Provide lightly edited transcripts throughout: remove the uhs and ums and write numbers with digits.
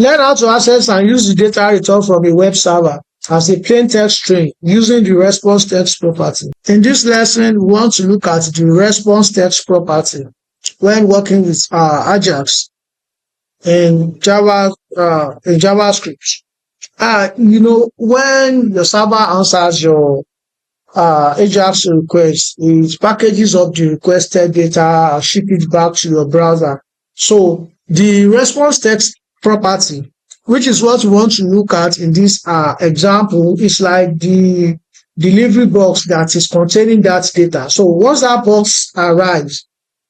Learn how to access and use the data returned from a web server as a plain text string using the response text property. In this lesson, we want to look at the response text property when working with Ajax in JavaScript. When the server answers your Ajax request, it packages up the requested data and ship it back to your browser. So the response text property, which is what we want to look at in this example, is like the delivery box that is containing that data. So once that box arrives,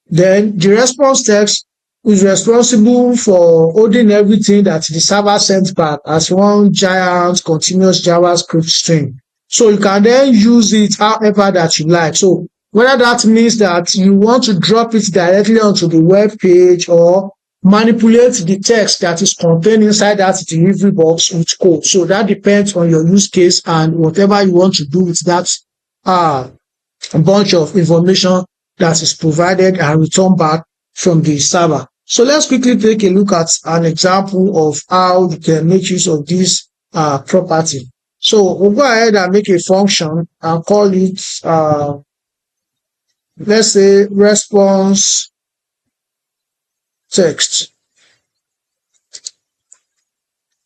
then the response text is responsible for holding everything that the server sent back as one giant continuous JavaScript string. So you can then use it however that you like. So whether that means that you want to drop it directly onto the web page or manipulate the text that is contained inside that delivery box with code. So that depends on your use case and whatever you want to do with that bunch of information that is provided and returned back from the server. So let's quickly take a look at an example of how you can make use of this property. So we'll go ahead and make a function and call it, let's say, response text.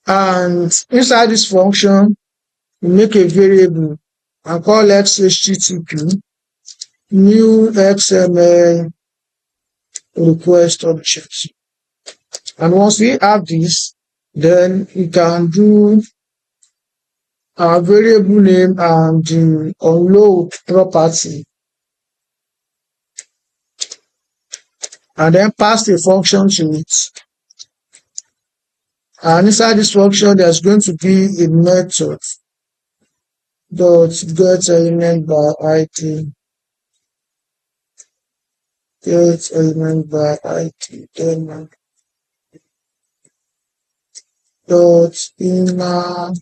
And inside this function, we make a variable and call it HTTP new XML request object. And once we have this, then we can do our variable name and the unload property, and then pass a function to it. And inside this function, there's going to be a method dot get element by ID, get element by ID, then dot inner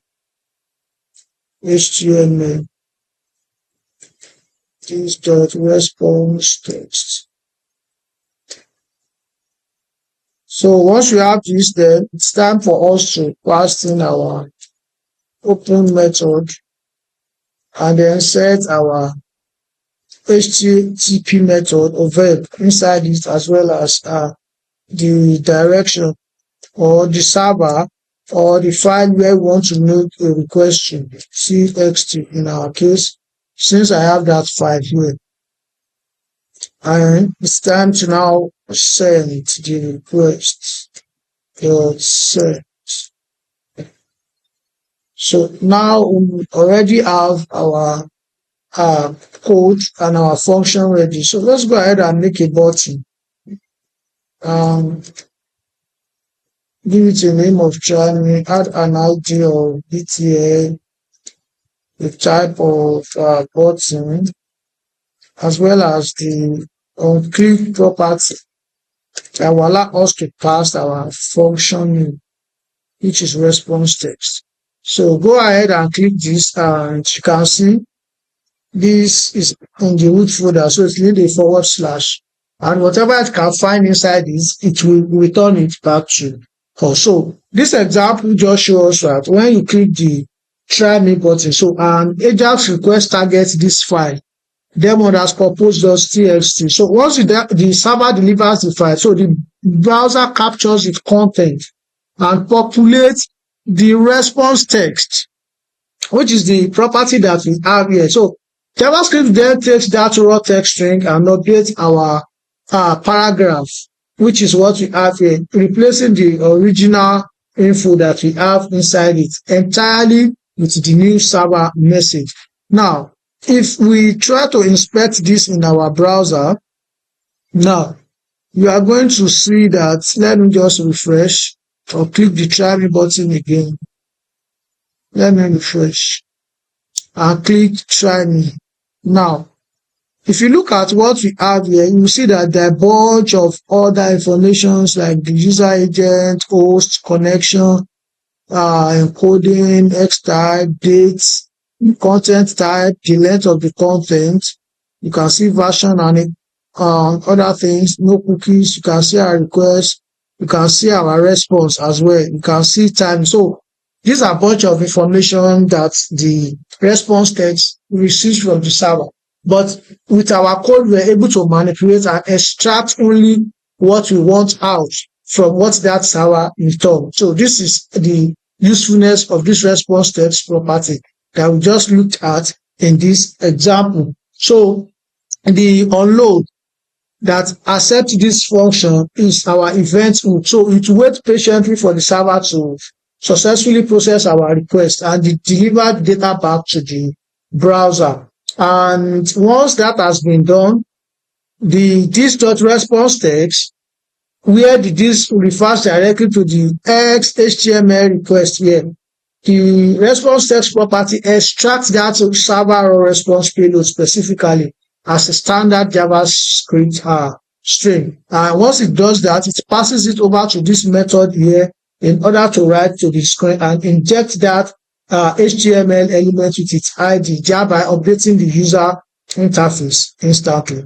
HTML, this dot response text. So once we have this, then it's time for us to pass in our open method and then set our HTTP method or verb inside it, as well as the direction or the server or the file where we want to make a request to, txt in our case, since I have that file here. And it's time to now send the request. Send. So now we already have our code and our function ready. So let's go ahead and make a button. Give it a name of journey, add an ID of BTN, the type of button, as well as the click property that will allow us to pass our function name, which is response text. So go ahead and click this, and you can see this is in the root folder, so it's need a /, and whatever it can find inside this, it will return it back to. So this example just shows that when you click the try me button, so an Ajax request targets this file, demo_post.txt. So once the server delivers the file, so the browser captures its content and populates the response text, which is the property that we have here. So JavaScript then takes that raw text string and updates our paragraph, which is what we have here, replacing the original info that we have inside it entirely with the new server message. Now, if we try to inspect this in our browser, now you are going to see that, let me just refresh or click the try me button again. Let me refresh and click try me. Now, if you look at what we have here, you will see that there are a bunch of other informations like the user agent, host, connection, encoding, X type, dates, content type, the length of the content. You can see version and other things, no cookies. You can see our request, You can see our response as well. You can see time. So these are a bunch of information that the response text receives from the server. But with our code, we're able to manipulate and extract only what we want out from what that server returned. So this is the usefulness of this response text property that we just looked at in this example. So the unload that accept this function is our event hook. So it waits patiently for the server to successfully process our request and deliver the data back to the browser. And once that has been done, the this.response text, where the this refers directly to the HTML request here, the response text property extracts that server or response payload specifically as a standard JavaScript string. And once it does that, it passes it over to this method here in order to write to the screen and inject that HTML element with its ID, thereby updating the user interface instantly.